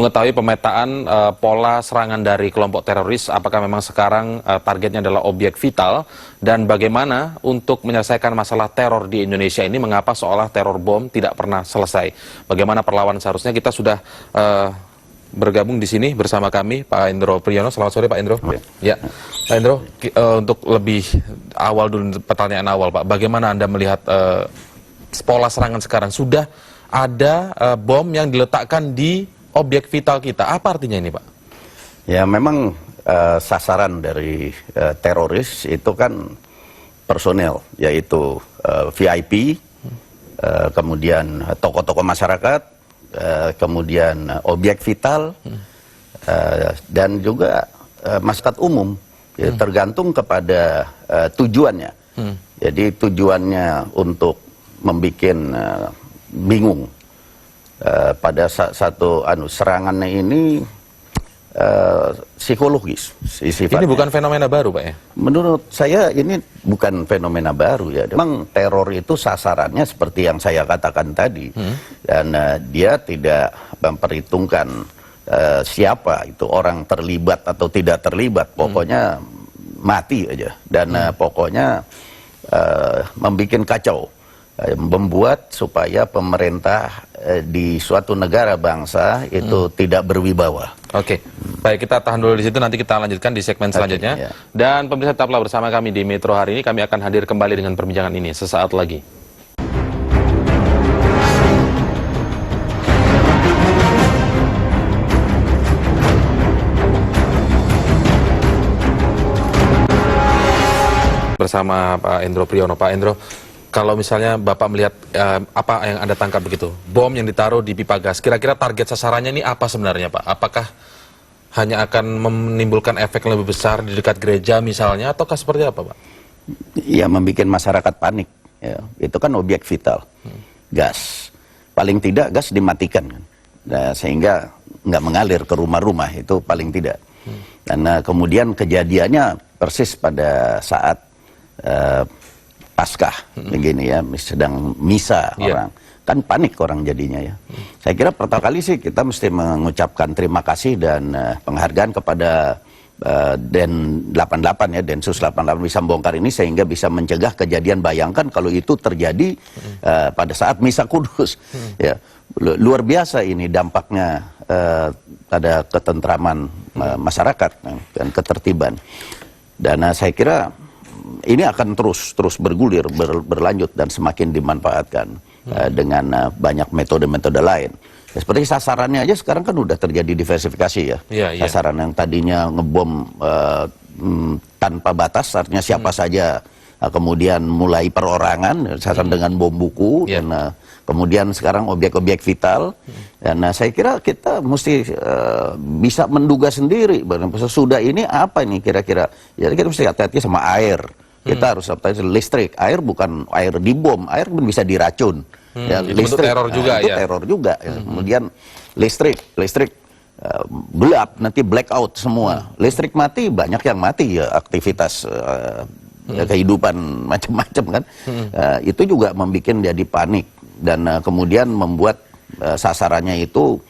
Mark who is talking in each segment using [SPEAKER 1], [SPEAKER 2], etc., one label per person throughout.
[SPEAKER 1] mengetahui pemetaan pola serangan dari kelompok teroris, apakah memang sekarang targetnya adalah objek vital, dan bagaimana untuk menyelesaikan masalah teror di Indonesia ini, mengapa seolah teror bom tidak pernah selesai. Bagaimana perlawanan seharusnya. Kita sudah bergabung di sini bersama kami Pak Endro Priyono. Selamat sore Pak Endro. Ya, Pak Endro, untuk lebih awal dulu, pertanyaan awal Pak, bagaimana Anda melihat pola serangan sekarang? Sudah ada bom yang diletakkan di objek vital kita. Apa artinya ini, Pak?
[SPEAKER 2] Ya, memang sasaran dari teroris itu kan personel, yaitu VIP, kemudian tokoh-tokoh masyarakat, kemudian objek vital, dan juga masyarakat umum. Ya, tergantung kepada tujuannya. Jadi tujuannya untuk membuat bingung. Pada satu serangannya ini psikologis sifatnya.
[SPEAKER 1] Ini bukan fenomena baru, Pak, ya?
[SPEAKER 2] Menurut saya ini bukan fenomena baru, ya. Memang teror itu sasarannya seperti yang saya katakan tadi, dan dia tidak memperhitungkan siapa itu orang terlibat atau tidak terlibat, pokoknya mati aja, dan pokoknya membuat kacau. Membuat supaya pemerintah di suatu negara bangsa itu tidak berwibawa.
[SPEAKER 1] Oke, baik, kita tahan dulu di situ, nanti kita lanjutkan di segmen selanjutnya.
[SPEAKER 2] Ya.
[SPEAKER 1] Dan pemirsa, tetaplah bersama kami di Metro hari ini. Kami akan hadir kembali dengan perbincangan ini sesaat lagi. Bersama Pak Endro Priyono. Pak Endro, kalau misalnya Bapak melihat apa yang Anda tangkap begitu, bom yang ditaruh di pipa gas, kira-kira target sasarannya ini apa sebenarnya, Pak? Apakah hanya akan menimbulkan efek yang lebih besar di dekat gereja misalnya, ataukah seperti apa, Pak?
[SPEAKER 2] Ya, membuat masyarakat panik. Ya. Itu kan objek vital, gas. Paling tidak gas dimatikan, kan? Nah, sehingga nggak mengalir ke rumah-rumah, itu paling tidak. Dan kemudian kejadiannya persis pada saat Paskah, begini ya, sedang misa orang, kan panik orang jadinya ya. Saya kira pertama kali sih kita mesti mengucapkan terima kasih dan penghargaan kepada Den 88 ya, Densus 88 bisa membongkar ini sehingga bisa mencegah kejadian. Bayangkan kalau itu terjadi pada saat misa kudus, ya luar biasa ini dampaknya pada ketentraman masyarakat dan ketertiban. Dan saya kira ini akan terus bergulir, berlanjut dan semakin dimanfaatkan dengan banyak metode-metode lain. Ya, seperti sasarannya aja sekarang kan udah terjadi diversifikasi ya. Sasaran yang tadinya ngebom tanpa batas, artinya siapa saja, kemudian mulai perorangan, sasaran dengan bom buku, dan kemudian sekarang objek-objek vital. Dan saya kira kita mesti bisa menduga sendiri, sudah ini apa ini kira-kira. Jadi kita mesti hati-hati sama air. Kita harus hati-hati listrik. Air bukan air di bom, air pun bisa diracun. Ya,
[SPEAKER 1] itu listrik, teror juga,
[SPEAKER 2] itu teror juga. Ya. Kemudian listrik gelap, nanti blackout semua. Listrik mati, banyak yang mati ya, aktivitas kehidupan macam-macam kan. Itu juga membuat jadi panik dan kemudian membuat sasarannya itu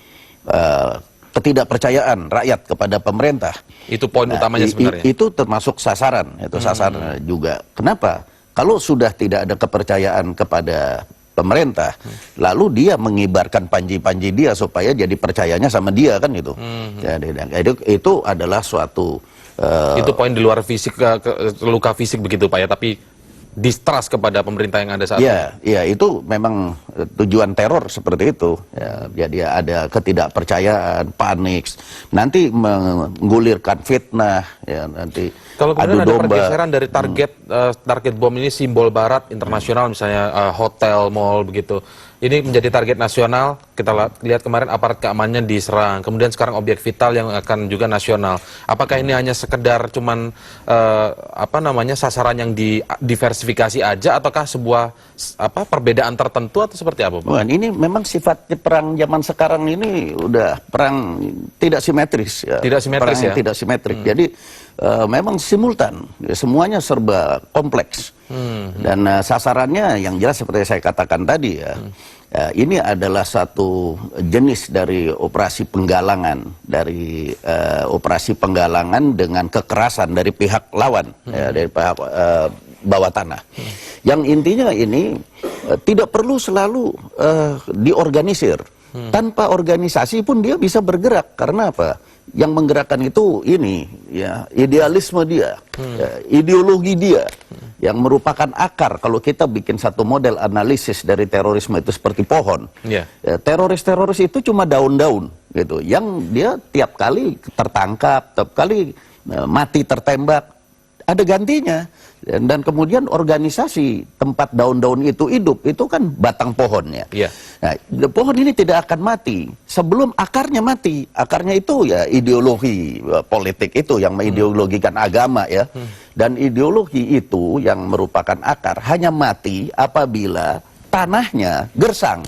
[SPEAKER 2] ketidakpercayaan rakyat kepada pemerintah.
[SPEAKER 1] Itu poin utamanya sebenarnya.
[SPEAKER 2] Itu termasuk sasaran, itu sasaran juga. Kenapa? Kalau sudah tidak ada kepercayaan kepada pemerintah, lalu dia mengibarkan panji-panji dia supaya jadi percayanya sama dia kan gitu. Jadi itu adalah suatu
[SPEAKER 1] itu poin di luar fisik, luka fisik begitu Pak ya, tapi distrust kepada pemerintah yang ada saat ini.
[SPEAKER 2] Ya, itu memang tujuan teror seperti itu. Ya, jadi ada ketidakpercayaan, panik, nanti menggulirkan fitnah, ya nanti
[SPEAKER 1] kalau kemudian
[SPEAKER 2] adu
[SPEAKER 1] ada
[SPEAKER 2] domba.
[SPEAKER 1] pergeseran dari target bom ini, simbol barat internasional misalnya hotel, mall begitu. Ini menjadi target nasional. Kita lihat kemarin aparat keamanannya diserang. Kemudian sekarang objek vital yang akan juga nasional. Apakah ini hanya sekedar cuman sasaran yang diversifikasi aja, ataukah sebuah perbedaan tertentu atau seperti apa, Pak?
[SPEAKER 2] Wah, ini memang sifat perang zaman sekarang ini udah perang tidak simetris ya.
[SPEAKER 1] Tidak simetris
[SPEAKER 2] perang
[SPEAKER 1] ya.
[SPEAKER 2] Tidak simetris. Jadi memang simultan, semuanya serba kompleks. Dan sasarannya yang jelas seperti saya katakan tadi ya, ini adalah satu jenis dari operasi penggalangan, operasi penggalangan dengan kekerasan dari pihak lawan, dari pihak bawah tanah. Yang intinya ini tidak perlu selalu diorganisir. Tanpa organisasi pun dia bisa bergerak. Karena apa? Yang menggerakkan itu ini, ya, idealisme dia, ya, ideologi dia, yang merupakan akar. Kalau kita bikin satu model analisis dari terorisme itu seperti pohon, ya, teroris-teroris itu cuma daun-daun, gitu, yang dia tiap kali tertangkap, tiap kali mati tertembak, ada gantinya. Dan kemudian organisasi tempat daun-daun itu hidup, itu kan batang pohonnya. Yeah. Nah, pohon ini tidak akan mati sebelum akarnya mati. Akarnya itu ya ideologi politik itu yang mengideologikan agama ya. Dan ideologi itu yang merupakan akar hanya mati apabila tanahnya gersang.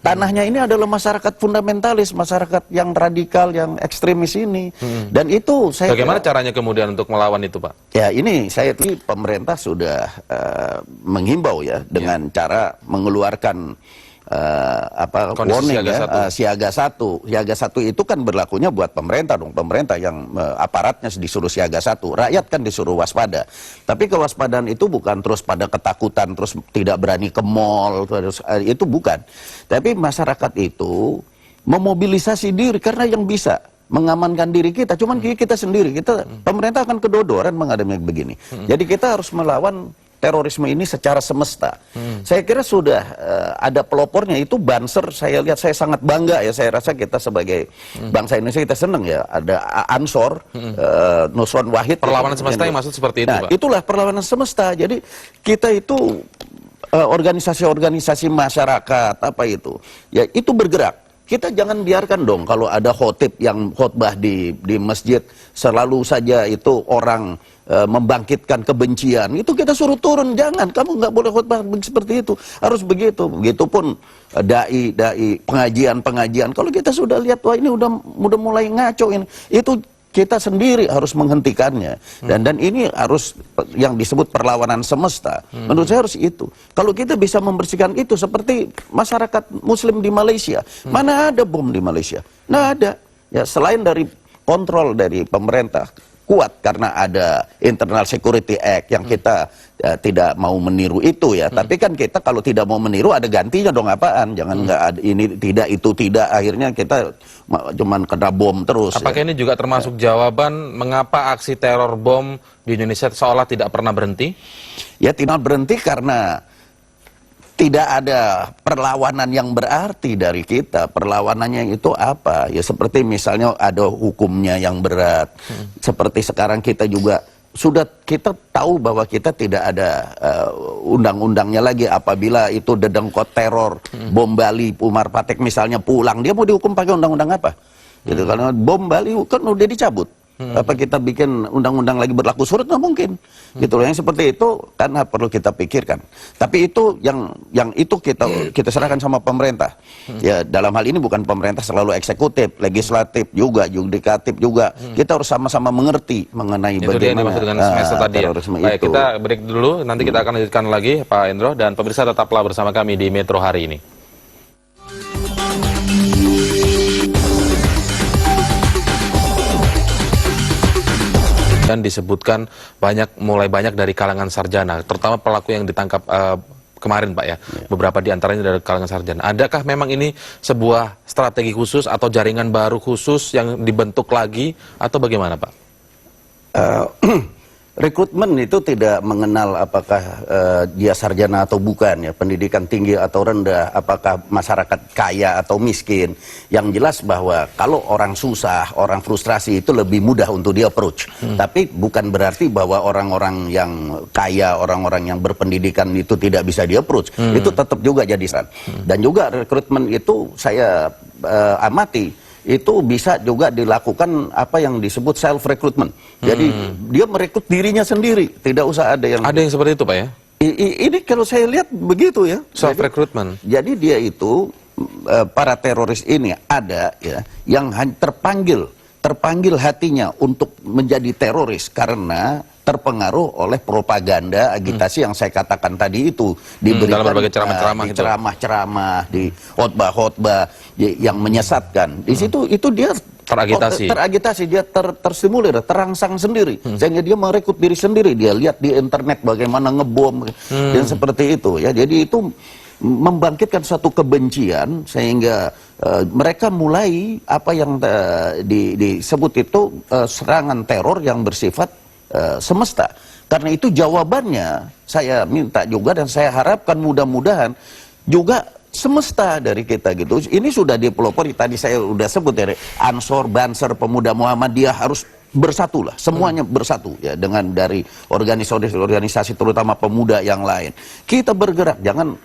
[SPEAKER 2] Tanahnya ini adalah masyarakat fundamentalis, masyarakat yang radikal, yang ekstremis ini. Dan itu saya
[SPEAKER 1] bagaimana caranya kemudian untuk melawan itu, Pak?
[SPEAKER 2] Ya, ini saya pikir pemerintah sudah menghimbau ya dengan cara mengeluarkan warning ya, siaga satu. Siaga satu itu kan berlakunya buat pemerintah dong. Pemerintah yang aparatnya disuruh siaga satu, rakyat kan disuruh waspada. Tapi kewaspadaan itu bukan terus pada ketakutan, terus tidak berani ke mall, terus, itu bukan. Tapi masyarakat itu memobilisasi diri karena yang bisa mengamankan diri kita, cuman kita sendiri. Pemerintah akan kedodoran menghadapi begini. Jadi kita harus melawan terorisme ini secara semesta. Saya kira sudah ada pelopornya, itu Banser. Saya lihat, saya sangat bangga ya. Saya rasa kita sebagai bangsa Indonesia kita senang ya. Ada Ansor, Nusron Wahid.
[SPEAKER 1] Perlawanan semesta yang maksud seperti itu,
[SPEAKER 2] nah,
[SPEAKER 1] Pak.
[SPEAKER 2] Itulah perlawanan semesta. Jadi kita itu organisasi-organisasi masyarakat apa itu, ya itu bergerak. Kita jangan biarkan dong kalau ada khotib yang khotbah di masjid selalu saja itu orang membangkitkan kebencian, itu kita suruh turun. Jangan, kamu nggak boleh khotbah seperti itu, harus begitu. Begitupun dai pengajian. Kalau kita sudah lihat wah ini udah mulai ngaco ini, itu kita sendiri harus menghentikannya. Dan ini harus yang disebut perlawanan semesta. Menurut saya harus itu. Kalau kita bisa membersihkan itu seperti masyarakat Muslim di Malaysia, mana ada bom di Malaysia? Nggak ada. Ya, selain dari kontrol dari pemerintah kuat karena ada Internal Security Act yang kita tidak mau meniru itu ya. Tapi kan kita kalau tidak mau meniru ada gantinya dong apaan. Jangan nggak ada ini tidak, itu tidak. Akhirnya kita cuman kena bom terus.
[SPEAKER 1] Apakah
[SPEAKER 2] ya.
[SPEAKER 1] ini juga termasuk jawaban mengapa aksi teror bom di Indonesia seolah tidak pernah berhenti?
[SPEAKER 2] Ya tidak berhenti karena tidak ada perlawanan yang berarti dari kita. Perlawanannya itu apa? Ya seperti misalnya ada hukumnya yang berat. Seperti sekarang kita juga sudah kita tahu bahwa kita tidak ada undang-undangnya lagi. Apabila itu dedengkot teror, bom Bali, Umar Patek misalnya pulang, dia mau dihukum pakai undang-undang apa? Gitu, karena bom Bali kan udah dicabut. Apa kita bikin undang-undang lagi berlaku surut? Nggak mungkin. Gitu loh, yang seperti itu karena perlu kita pikirkan. Tapi itu yang itu kita serahkan sama pemerintah. Ya dalam hal ini bukan pemerintah selalu eksekutif, legislatif juga, yudikatif juga. Kita harus sama-sama mengerti mengenai
[SPEAKER 1] itu
[SPEAKER 2] bagaimana
[SPEAKER 1] dengan semesta tadi ya. Baik,
[SPEAKER 2] itu.
[SPEAKER 1] kita break dulu. Nanti kita akan lanjutkan lagi, Pak Endro, dan pemirsa tetaplah bersama kami di Metro hari ini. Dan disebutkan mulai banyak dari kalangan sarjana, terutama pelaku yang ditangkap kemarin, Pak ya. Beberapa di antaranya dari kalangan sarjana. Adakah memang ini sebuah strategi khusus atau jaringan baru khusus yang dibentuk lagi atau bagaimana, Pak?
[SPEAKER 2] Rekrutmen itu tidak mengenal apakah dia sarjana atau bukan, ya, pendidikan tinggi atau rendah, apakah masyarakat kaya atau miskin. Yang jelas bahwa kalau orang susah, orang frustrasi itu lebih mudah untuk dia approach. Tapi bukan berarti bahwa orang-orang yang kaya, orang-orang yang berpendidikan itu tidak bisa dia approach. Itu tetap juga jadi saran. Dan juga rekrutmen itu saya amati itu bisa juga dilakukan apa yang disebut self recruitment. Jadi dia merekrut dirinya sendiri, tidak usah ada yang
[SPEAKER 1] seperti itu, Pak ya.
[SPEAKER 2] Ini kalau saya lihat begitu ya.
[SPEAKER 1] Self recruitment.
[SPEAKER 2] Jadi dia itu para teroris ini ada ya yang terpanggil terpanggil hatinya untuk menjadi teroris karena terpengaruh oleh propaganda agitasi yang saya katakan tadi itu, diberikan
[SPEAKER 1] dalam berbagai ceramah-ceramah
[SPEAKER 2] di ceramah-ceramah, di khotbah-khotbah yang menyesatkan. Di situ itu dia teragitasi, dia terstimulir, terangsang sendiri, sehingga dia merekrut diri sendiri. Dia lihat di internet bagaimana ngebom dan seperti itu ya. Jadi itu membangkitkan suatu kebencian sehingga mereka mulai apa yang disebut itu serangan teror yang bersifat semesta. Karena itu jawabannya saya minta juga dan saya harapkan mudah-mudahan juga semesta dari kita gitu. Ini sudah dipelopori, tadi saya sudah sebut dari Ansor, Banser, Pemuda Muhammadiyah harus bersatu lah, semuanya bersatu ya, dengan dari organisasi terutama pemuda yang lain. Kita bergerak, jangan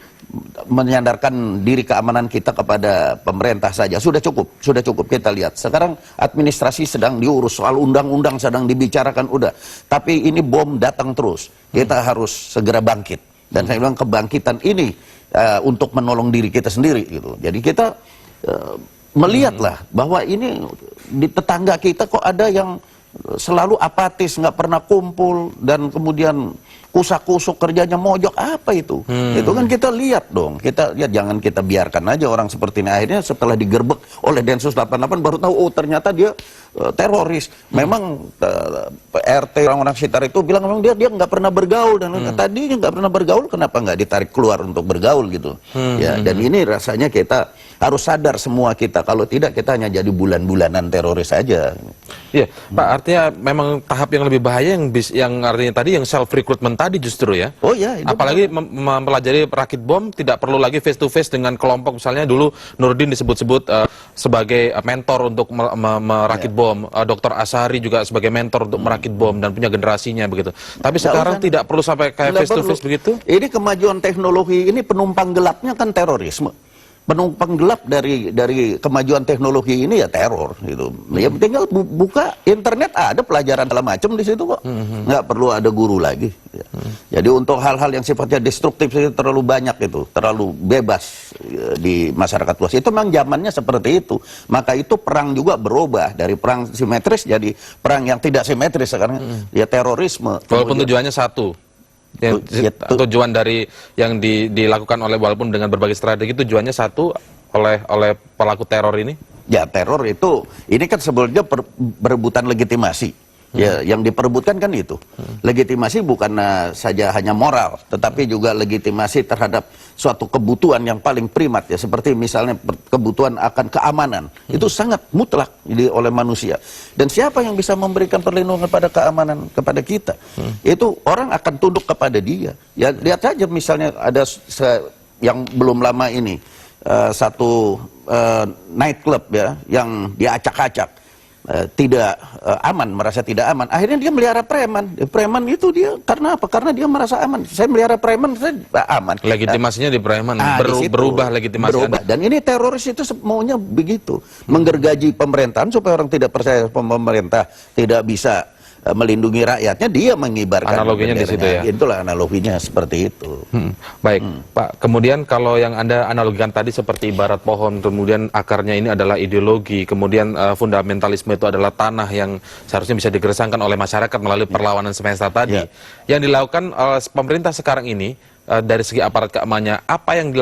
[SPEAKER 2] menyandarkan diri keamanan kita kepada pemerintah saja. Sudah cukup kita lihat. Sekarang administrasi sedang diurus, soal undang-undang sedang dibicarakan udah. Tapi ini bom datang terus. Kita harus segera bangkit. Dan saya bilang kebangkitan ini untuk menolong diri kita sendiri gitu. Jadi kita melihatlah bahwa ini di tetangga kita kok ada yang selalu apatis, nggak pernah kumpul, dan kemudian kusak-kusuk kerjanya mojok, apa itu? Itu kan kita lihat dong, kita lihat, jangan kita biarkan aja orang seperti ini. Akhirnya setelah digerebek oleh Densus 88 baru tahu, oh ternyata dia teroris. Memang RT orang-orang sekitar itu bilang memang dia nggak pernah bergaul, dan tadinya nggak pernah bergaul, kenapa nggak ditarik keluar untuk bergaul gitu? Ya, dan ini rasanya kita harus sadar semua kita, kalau tidak kita hanya jadi bulan-bulanan teroris saja.
[SPEAKER 1] Iya, Pak, artinya memang tahap yang lebih bahaya yang artinya tadi yang self recruitment tadi justru ya.
[SPEAKER 2] Oh ya,
[SPEAKER 1] apalagi mempelajari rakit bom, tidak perlu lagi face to face dengan kelompok. Misalnya dulu Nurdin disebut-sebut sebagai mentor untuk merakit bom, Dr. Ashari juga sebagai mentor untuk merakit bom dan punya generasinya begitu. Tapi sekarang tidak perlu sampai kayak face to face begitu.
[SPEAKER 2] Ini kemajuan teknologi, ini penumpang gelapnya kan terorisme. Penumpang gelap dari kemajuan teknologi ini ya teror gitu. Ya tinggal buka internet, ada pelajaran segala macam di situ kok. Nggak perlu ada guru lagi. Ya. Jadi untuk hal-hal yang sifatnya destruktif itu terlalu banyak itu, terlalu bebas di masyarakat luas. Itu memang zamannya seperti itu. Maka itu perang juga berubah dari perang simetris jadi perang yang tidak simetris sekarang. Ya terorisme.
[SPEAKER 1] Walaupun tujuannya satu. Tujuan dari yang dilakukan oleh, walaupun dengan berbagai strategi, tujuannya satu oleh pelaku teror ini?
[SPEAKER 2] Ya teror itu, ini kan sebetulnya perebutan legitimasi. Ya, yang diperebutkan kan itu. Legitimasi bukan saja hanya moral, tetapi juga legitimasi terhadap suatu kebutuhan yang paling primat ya, seperti misalnya kebutuhan akan keamanan. Itu sangat mutlak oleh manusia. Dan siapa yang bisa memberikan perlindungan pada keamanan kepada kita? Itu orang akan tunduk kepada dia. Ya lihat saja misalnya ada yang belum lama ini satu nightclub ya yang diacak-acak. Tidak aman, merasa tidak aman. Akhirnya dia melihara preman. Preman itu dia karena apa? Karena dia merasa aman. Saya melihara preman, saya aman.
[SPEAKER 1] Legitimasinya di preman berubah legitimasi.
[SPEAKER 2] Berubah. Dan ini teroris itu maunya begitu, menggergaji pemerintahan supaya orang tidak percaya pemerintah tidak bisa melindungi rakyatnya, dia mengibarkan.
[SPEAKER 1] Analoginya di situ ya.
[SPEAKER 2] Itulah analoginya seperti itu.
[SPEAKER 1] Baik, Pak. Kemudian kalau yang Anda analogikan tadi seperti ibarat pohon, kemudian akarnya ini adalah ideologi, kemudian fundamentalisme itu adalah tanah yang seharusnya bisa digersangkan oleh masyarakat melalui perlawanan semesta tadi. Yang dilakukan oleh pemerintah sekarang ini dari segi aparat keamanannya, apa yang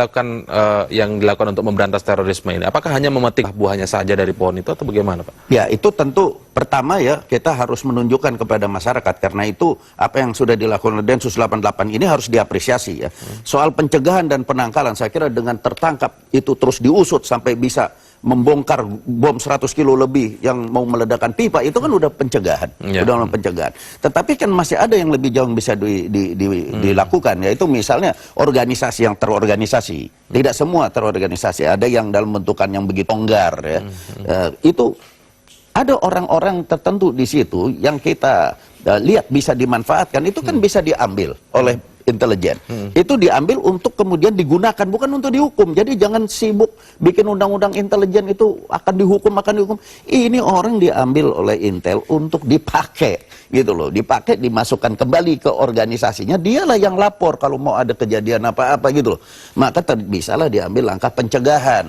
[SPEAKER 1] dilakukan untuk memberantas terorisme ini? Apakah hanya memetik buahnya saja dari pohon itu atau bagaimana, Pak?
[SPEAKER 2] Ya, itu tentu pertama ya kita harus menunjukkan kepada masyarakat, karena itu apa yang sudah dilakukan oleh Densus 88 ini harus diapresiasi ya. Soal pencegahan dan penangkalan, saya kira dengan tertangkap itu terus diusut sampai bisa membongkar bom 100 kilo lebih yang mau meledakkan pipa, itu kan udah pencegahan, udah pencegahan. Tetapi kan masih ada yang lebih jauh yang bisa dilakukan, yaitu misalnya organisasi yang terorganisasi. Tidak semua terorganisasi, ada yang dalam bentukan yang begitu longgar ya. Itu ada orang-orang tertentu di situ yang kita lihat bisa dimanfaatkan, itu kan bisa diambil oleh intelijen. Itu diambil untuk kemudian digunakan, bukan untuk dihukum. Jadi jangan sibuk bikin undang-undang intelijen itu akan dihukum. Ini orang diambil oleh Intel untuk dipakai. gitu loh, dipakai dimasukkan kembali ke organisasinya, dialah yang lapor kalau mau ada kejadian apa-apa gitu loh. Maka bisalah diambil langkah pencegahan.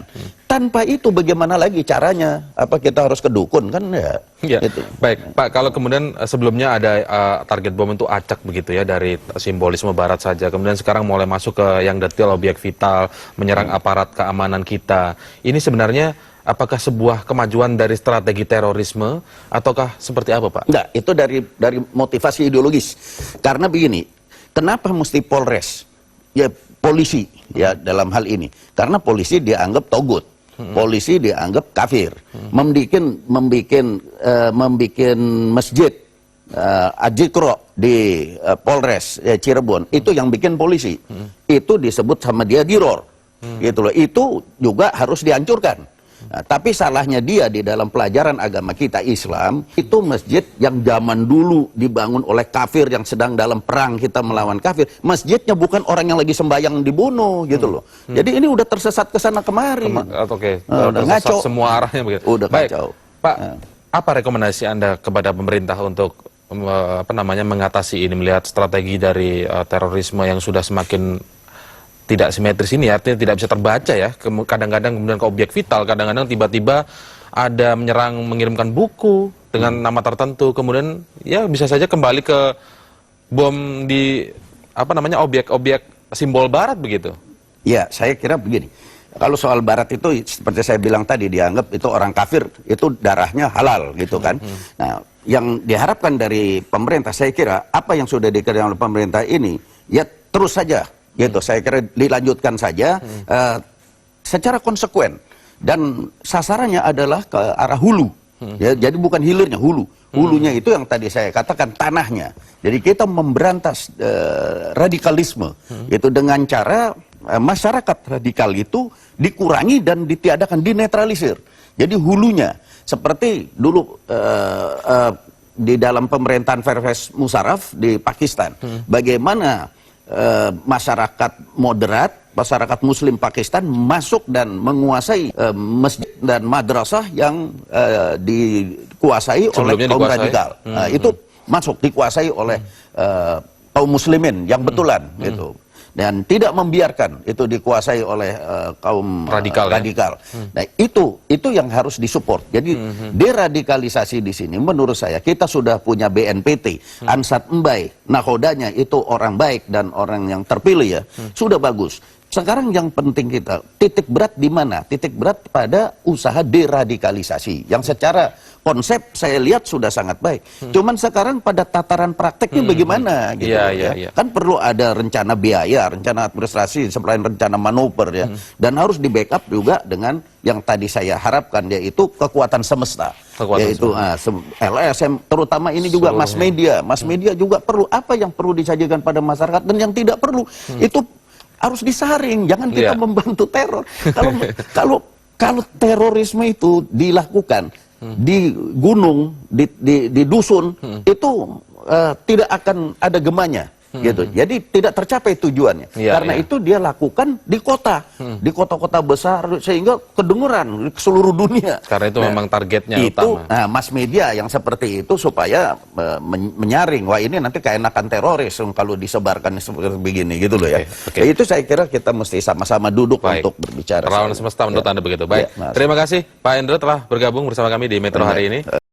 [SPEAKER 2] Tanpa itu bagaimana lagi caranya? Apa kita harus ke dukun kan ya?
[SPEAKER 1] Ya,
[SPEAKER 2] Gitu.
[SPEAKER 1] baik Pak. Kalau kemudian sebelumnya ada target bom itu acak begitu ya dari simbolisme Barat saja. Kemudian sekarang mulai masuk ke yang detail objek vital, menyerang aparat keamanan kita. Ini sebenarnya apakah sebuah kemajuan dari strategi terorisme ataukah seperti apa Pak?
[SPEAKER 2] Enggak, itu dari motivasi ideologis. Karena begini, kenapa mesti Polres? Ya polisi ya dalam hal ini. Karena polisi dianggap togut. Polisi dianggap kafir, membikin masjid Ajikro di Polres Cirebon itu yang bikin polisi, itu disebut sama dia giror, gitu loh. Itu juga harus dihancurkan. Nah, tapi salahnya dia di dalam pelajaran agama kita Islam, itu masjid yang zaman dulu dibangun oleh kafir yang sedang dalam perang kita melawan kafir. Masjidnya bukan orang yang lagi sembahyang dibunuh gitu loh. Jadi ini udah tersesat ke sana kemari.
[SPEAKER 1] Oke,
[SPEAKER 2] udah ngaco.
[SPEAKER 1] Semua arahnya begitu.
[SPEAKER 2] Udah
[SPEAKER 1] baik,
[SPEAKER 2] kacau.
[SPEAKER 1] Pak, apa rekomendasi Anda kepada pemerintah untuk mengatasi ini, melihat strategi dari terorisme yang sudah semakin tidak simetris ini, artinya tidak bisa terbaca ya, kadang-kadang kemudian ke objek vital, kadang-kadang tiba-tiba ada menyerang, mengirimkan buku dengan nama tertentu, kemudian ya bisa saja kembali ke bom di objek-objek simbol Barat begitu.
[SPEAKER 2] Ya, saya kira begini. Kalau soal Barat itu seperti saya bilang tadi, dianggap itu orang kafir, itu darahnya halal gitu kan. Nah, yang diharapkan dari pemerintah, saya kira apa yang sudah dikerjakan oleh pemerintah ini ya terus saja gitu. Saya kira dilanjutkan saja secara konsekuen, dan sasarannya adalah ke arah hulu. Ya, jadi bukan hilirnya, hulunya itu yang tadi saya katakan, tanahnya. Jadi kita memberantas radikalisme itu dengan cara masyarakat radikal itu dikurangi dan ditiadakan, dinetralisir. Jadi hulunya seperti dulu di dalam pemerintahan Pervez Musharraf di Pakistan, bagaimana masyarakat moderat, masyarakat Muslim Pakistan masuk dan menguasai masjid dan madrasah yang dikuasai oleh kaum radikal. Itu masuk dikuasai oleh kaum Muslimin yang betulan gitu. Dan tidak membiarkan itu dikuasai oleh kaum radikal. Nah, itu yang harus disupport. Jadi deradikalisasi di sini menurut saya, kita sudah punya BNPT, Ansat Mbai, nahodanya itu orang baik dan orang yang terpilih ya, sudah bagus. Sekarang yang penting kita, titik berat di mana? Titik berat pada usaha deradikalisasi yang secara konsep saya lihat sudah sangat baik. Cuman sekarang pada tataran prakteknya bagaimana gitu ya. Kan perlu ada rencana biaya, rencana administrasi, selain rencana manuver ya. Dan harus di backup juga dengan yang tadi saya harapkan, yaitu kekuatan semesta. Yaitu LSM, terutama ini juga mass media. Mass media juga perlu, apa yang perlu disajikan pada masyarakat dan yang tidak perlu itu harus disaring, jangan kita membantu teror. Kalau terorisme itu dilakukan di gunung, di dusun, itu tidak akan ada gemanya. Gitu. Jadi tidak tercapai tujuannya. Karena itu dia lakukan di kota, di kota-kota besar, sehingga kedengeran ke seluruh dunia.
[SPEAKER 1] Karena itu memang targetnya
[SPEAKER 2] itu,
[SPEAKER 1] utama.
[SPEAKER 2] Nah, mass media yang seperti itu supaya menyaring, wah ini nanti keenakan teroris kalau disebarkan seperti begini gitu loh ya. Ya, itu saya kira kita mesti sama-sama duduk untuk berbicara.
[SPEAKER 1] Lawan semesta menurut Anda begitu. Baik, terima kasih Pak Endro telah bergabung bersama kami di Metro hari ini.